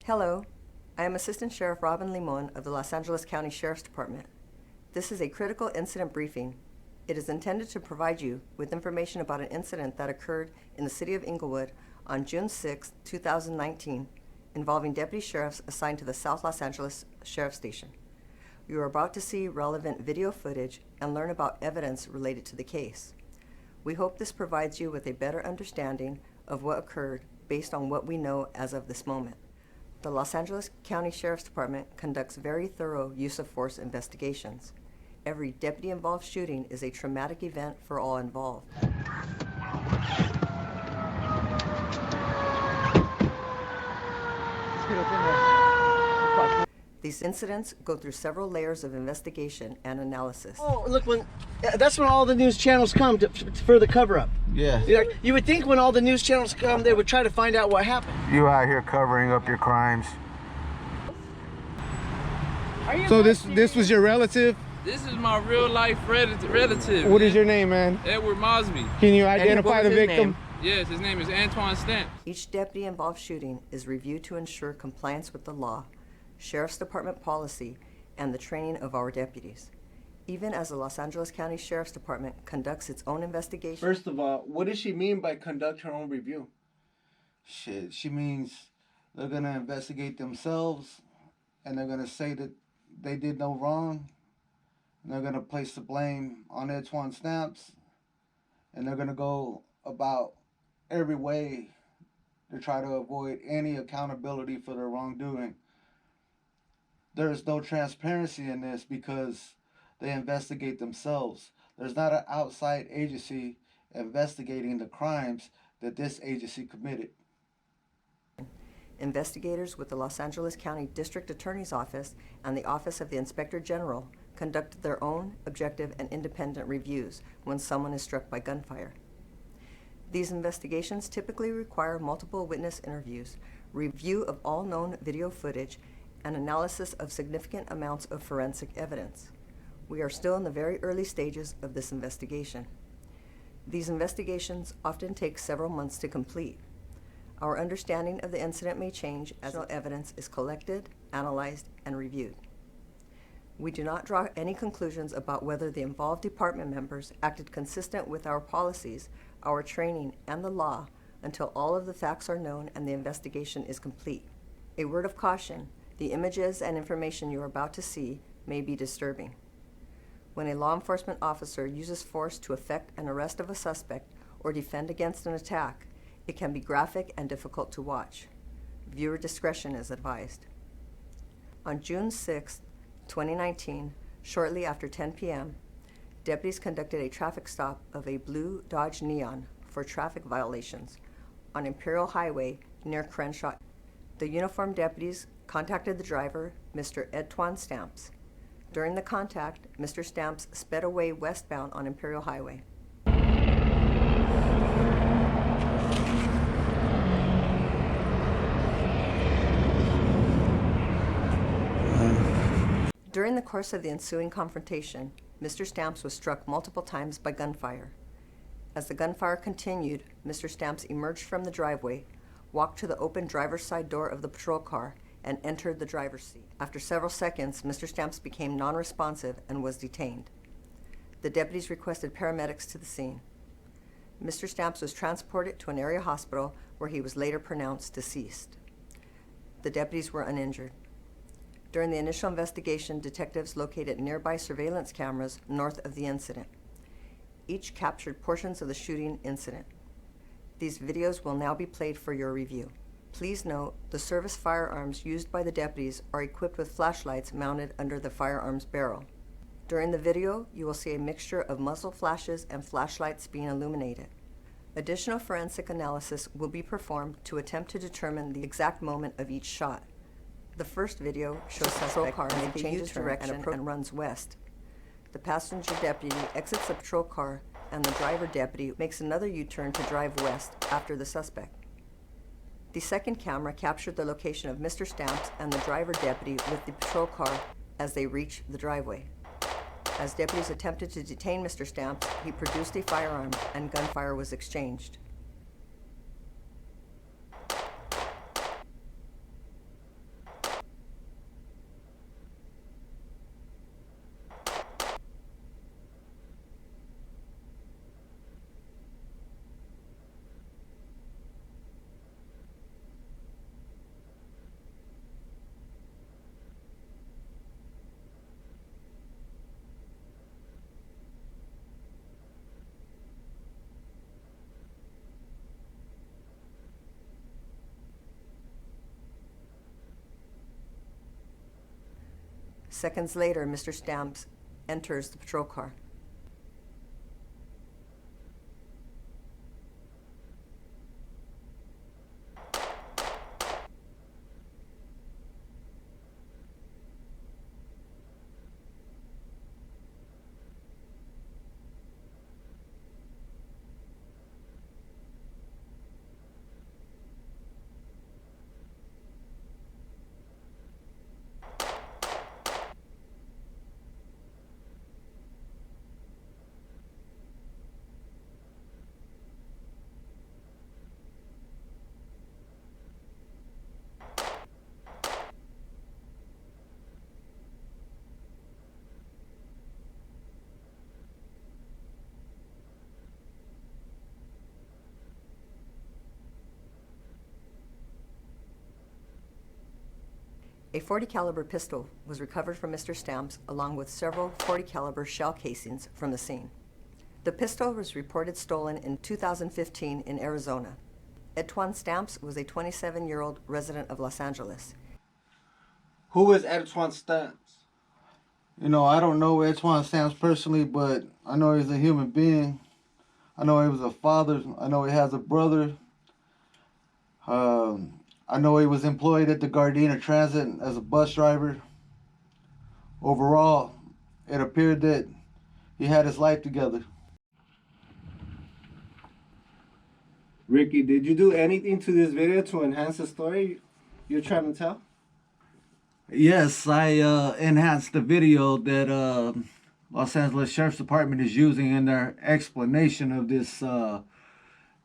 Hello, I am Assistant Sheriff Robin Limon of the Los Angeles County Sheriff's Department. This is a critical incident briefing. It is intended to provide you with information about an incident that occurred in the city of Inglewood on June 6, 2019, involving deputy sheriffs assigned to the South Los Angeles Sheriff Station. You are about to see relevant video footage and learn about evidence related to the case. We hope this provides you with a better understanding of what occurred based on what we know as of this moment. The Los Angeles County Sheriff's Department conducts very thorough use of force investigations. Every deputy-involved shooting is a traumatic event for all involved. These incidents go through several layers of investigation and analysis. Oh, look, that's when all the news channels come for the cover-up. Yeah. You would think when all the news channels come, they would try to find out what happened. You out here covering up your crimes. So this was your relative? This is my real life relative. What is your name, man? Edward Mosby. Can you identify the victim? Yes, his name is Antoine Stamps. Each deputy-involved shooting is reviewed to ensure compliance with the law, Sheriff's Department policy, and the training of our deputies. Even as the Los Angeles County Sheriff's Department conducts its own investigation. First of all, what does she mean by conduct her own review? Shit, she means they're gonna investigate themselves and they're gonna say that they did no wrong. And they're gonna place the blame on Antoine Stamps, and they're gonna go about every way to try to avoid any accountability for their wrongdoing. There's no transparency in this because they investigate themselves. There's not an outside agency investigating the crimes that this agency committed. Investigators with the Los Angeles County District Attorney's Office and the Office of the Inspector General conduct their own objective and independent reviews when someone is struck by gunfire. These investigations typically require multiple witness interviews, review of all known video footage, and analysis of significant amounts of forensic evidence. We are still in the very early stages of this investigation. These investigations often take several months to complete. Our understanding of the incident may change as evidence is collected, analyzed, and reviewed. We do not draw any conclusions about whether the involved department members acted consistent with our policies, our training, and the law until all of the facts are known and the investigation is complete. A word of caution: the images and information you are about to see may be disturbing. When a law enforcement officer uses force to effect an arrest of a suspect or defend against an attack, it can be graphic and difficult to watch. Viewer discretion is advised. On June 6, 2019, shortly after 10 p.m., deputies conducted a traffic stop of a blue Dodge Neon for traffic violations on Imperial Highway near Crenshaw. The uniformed deputies contacted the driver, Mr. Antoine Stamps. During the contact, Mr. Stamps sped away westbound on Imperial Highway. During the course of the ensuing confrontation, Mr. Stamps was struck multiple times by gunfire. As the gunfire continued, Mr. Stamps emerged from the driveway, walked to the open driver's side door of the patrol car, and entered the driver's seat. After several seconds, Mr. Stamps became non-responsive and was detained. The deputies requested paramedics to the scene. Mr. Stamps was transported to an area hospital where he was later pronounced deceased. The deputies were uninjured. During the initial investigation, detectives located nearby surveillance cameras north of the incident. Each captured portions of the shooting incident. These videos will now be played for your review. Please note, the service firearms used by the deputies are equipped with flashlights mounted under the firearm's barrel. During the video, you will see a mixture of muzzle flashes and flashlights being illuminated. Additional forensic analysis will be performed to attempt to determine the exact moment of each shot. The first video shows the patrol car changes direction and runs west. The passenger deputy exits the patrol car, and the driver deputy makes another U-turn to drive west after the suspect. The second camera captured the location of Mr. Stamps and the driver deputy with the patrol car as they reached the driveway. As deputies attempted to detain Mr. Stamps, he produced a firearm and gunfire was exchanged. Seconds later, Mr. Stamps enters the patrol car. A .40 caliber pistol was recovered from Mr. Stamps, along with several .40 caliber shell casings from the scene. The pistol was reported stolen in 2015 in Arizona. Antoine Stamps was a 27-year-old resident of Los Angeles. Who is Antoine Stamps? You know, I don't know Antoine Stamps personally, but I know he's a human being. I know he was a father. I know he has a brother. I know he was employed at the Gardena Transit as a bus driver. Overall, it appeared that he had his life together. Ricky, did you do anything to this video to enhance the story you're trying to tell? Yes, I enhanced the video that Los Angeles Sheriff's Department is using in their explanation of this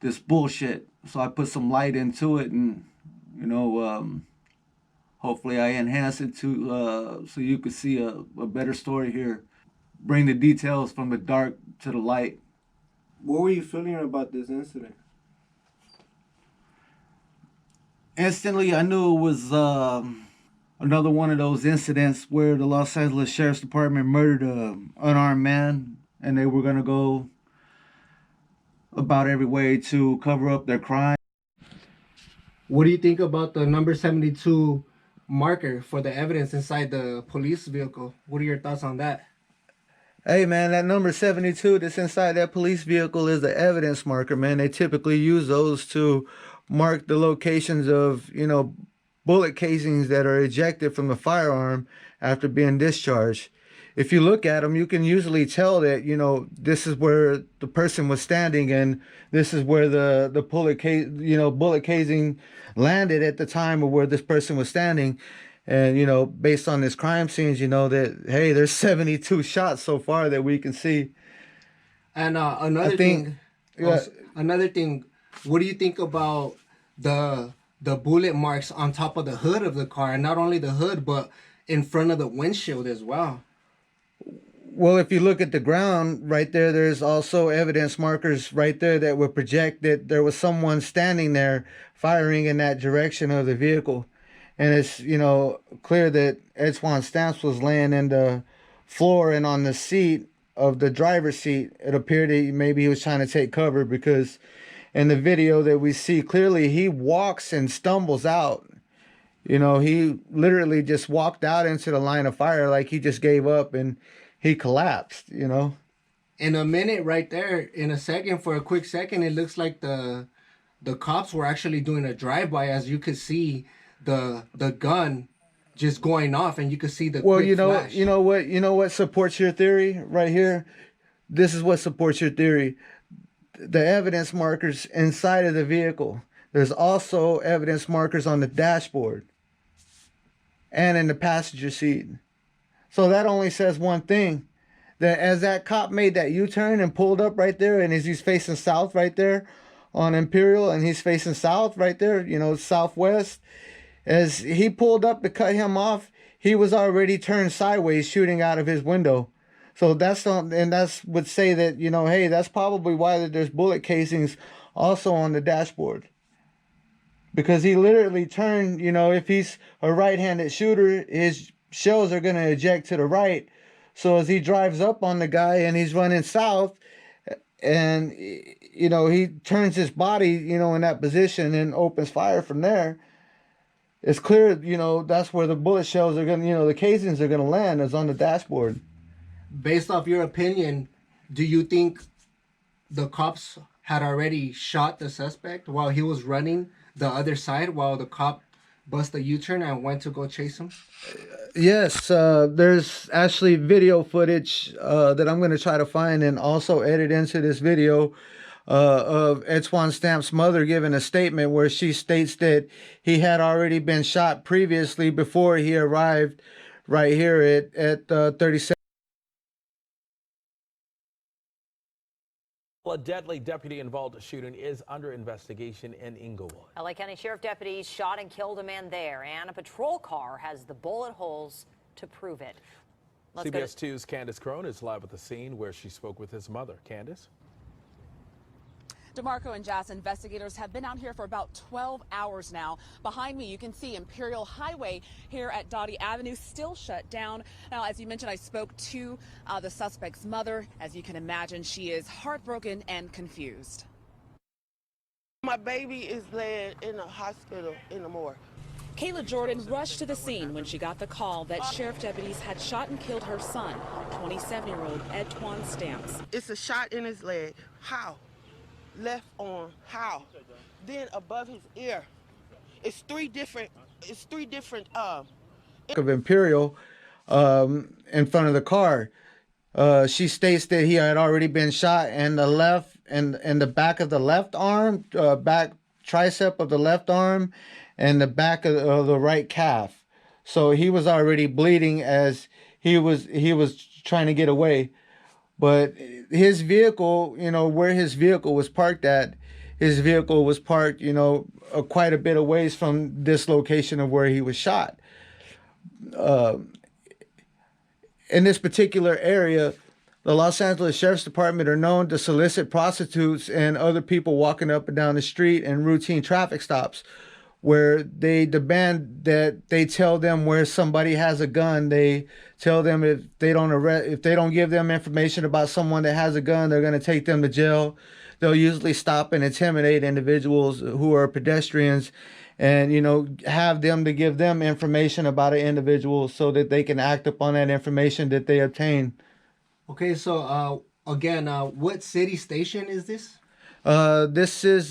this bullshit. So I put some light into it, and you know, hopefully I enhance it to so you could see a better story here. Bring the details from the dark to the light. What were you feeling about this incident? Instantly, I knew it was another one of those incidents where the Los Angeles Sheriff's Department murdered an unarmed man, and they were going to go about every way to cover up their crime. What do you think about the number 72 marker for the evidence inside the police vehicle? What are your thoughts on that? Hey man, that number 72 that's inside that police vehicle is the evidence marker, man. They typically use those to mark the locations of, you know, bullet casings that are ejected from the firearm after being discharged. If you look at them, you can usually tell that, you know, this is where the person was standing and this is where the bullet casing landed at the time of where this person was standing. And, you know, based on this crime scenes, you know that, hey, there's 72 shots so far that we can see. And another thing, what do you think about the bullet marks on top of the hood of the car? And not only the hood, but in front of the windshield as well. Well, if you look at the ground right there, there's also evidence markers right there that would project that there was someone standing there firing in that direction of the vehicle. And it's, you know, clear that Antoine Stamps was laying in the floor and on the seat of the driver's seat. It appeared that maybe he was trying to take cover, because in the video that we see clearly, he walks and stumbles out. You know, he literally just walked out into the line of fire like he just gave up and he collapsed, you know. In a minute right there, in a second, for a quick second, it looks like the cops were actually doing a drive-by, as you could see the gun just going off, and you could see the quick flash. You know what supports your theory right here? This is what supports your theory. The evidence markers inside of the vehicle. There's also evidence markers on the dashboard and in the passenger seat. So that only says one thing, that as that cop made that U-turn and pulled up right there, and as he's facing south right there on Imperial, and he's facing south right there, you know, southwest, as he pulled up to cut him off, he was already turned sideways shooting out of his window. So that's would say that, you know, hey, that's probably why there's bullet casings also on the dashboard. Because he literally turned, you know, if he's a right-handed shooter, his shells are going to eject to the right. So as he drives up on the guy and he's running south, and, you know, he turns his body, you know, in that position and opens fire from there. it's clear, you know, that's where the bullet shells are gonna, you know, the casings are gonna land, is on the dashboard. Based off your opinion, do you think the cops had already shot the suspect while he was running the other side, while the cop bust a U-turn and went to go chase him? Yes, there's actually video footage that I'm going to try to find and also edit into this video of Etwan Stamp's mother giving a statement where she states that he had already been shot previously before he arrived right here at 37. A deadly deputy-involved shooting is under investigation in Inglewood. LA County Sheriff deputies shot and killed a man there, and a patrol car has the bullet holes to prove it. CBS 2's Candace Crone is live at the scene where she spoke with his mother. Candace? DeMarco and Jazz, investigators have been out here for about 12 hours now. Behind me, you can see Imperial Highway here at Dottie Avenue still shut down. Now, as you mentioned, I spoke to the suspect's mother. As you can imagine, she is heartbroken and confused. My baby is laying in a hospital in the morgue. Kayla Jordan rushed to the scene when she got the call that sheriff deputies had shot and killed her son, 27-year-old Etwan Stamps. It's a shot in his leg. How? Left arm. How? Then above his ear. It's three different Of Imperial in front of the car. She states that he had already been shot in the left and in the back of the left arm, back tricep of the left arm, and the back of the right calf. So he was already bleeding as he was trying to get away. But his vehicle, you know, where his vehicle was parked at, his vehicle was parked, you know, quite a bit of ways from this location of where he was shot. In this particular area, the Los Angeles Sheriff's Department are known to solicit prostitutes and other people walking up and down the street in routine traffic stops, where they demand that they tell them where somebody has a gun. They tell them if they don't give them information about someone that has a gun, they're going to take them to jail. They'll usually stop and intimidate individuals who are pedestrians, and, you know, have them to give them information about an individual so that they can act upon that information that they obtain. Okay, so again, what city station is this? This is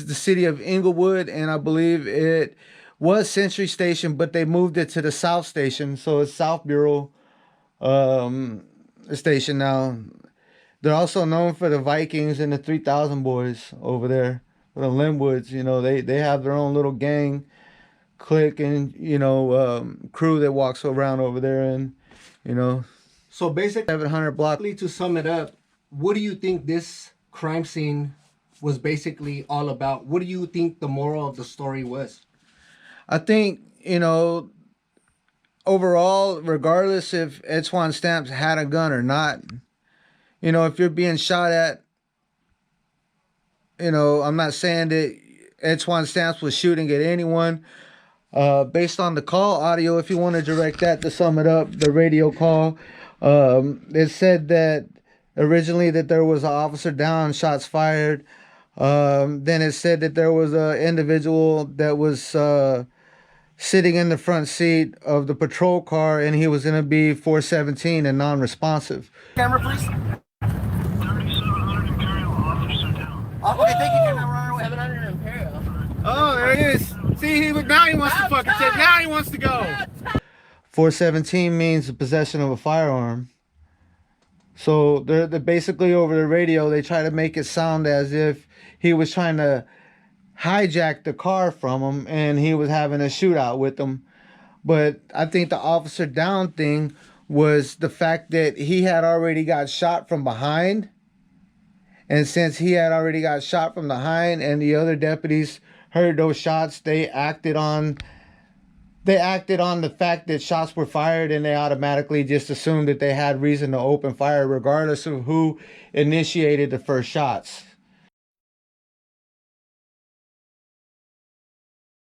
the city of Inglewood, and I believe it was Century Station, but they moved it to the South Station, so it's South Bureau Station now. They're also known for the Vikings and the 3000 Boys over there, the Linwoods. You know, they have their own little gang, clique, and, you know, crew that walks around over there, and, you know. So basically, 700 block. to sum it up, what do you think this crime scene was basically all about? What do you think the moral of the story was? I think, you know, overall, regardless if Etwan Stamps had a gun or not, you know, if you're being shot at, you know, I'm not saying that Etwan Stamps was shooting at anyone. Based on the call audio, if you want to direct that to sum it up, the radio call, it said that originally that there was an officer down, shots fired. Then it said that there was an individual that was sitting in the front seat of the patrol car, and he was going to be 417 and non-responsive. Camera, please. 3700 Imperial, officer down. Okay, thank you. Camera, run away. 700 Imperial. Oh, there it is. See, now he wants to fucking take. Now he wants to go. 417 means the possession of a firearm. So they're basically over the radio, they try to make it sound as if he was trying to hijack the car from him and he was having a shootout with them. But I think the officer down thing was the fact that he had already got shot from behind. And since he had already got shot from behind and the other deputies heard those shots, they acted on the fact that shots were fired, and they automatically just assumed that they had reason to open fire regardless of who initiated the first shots.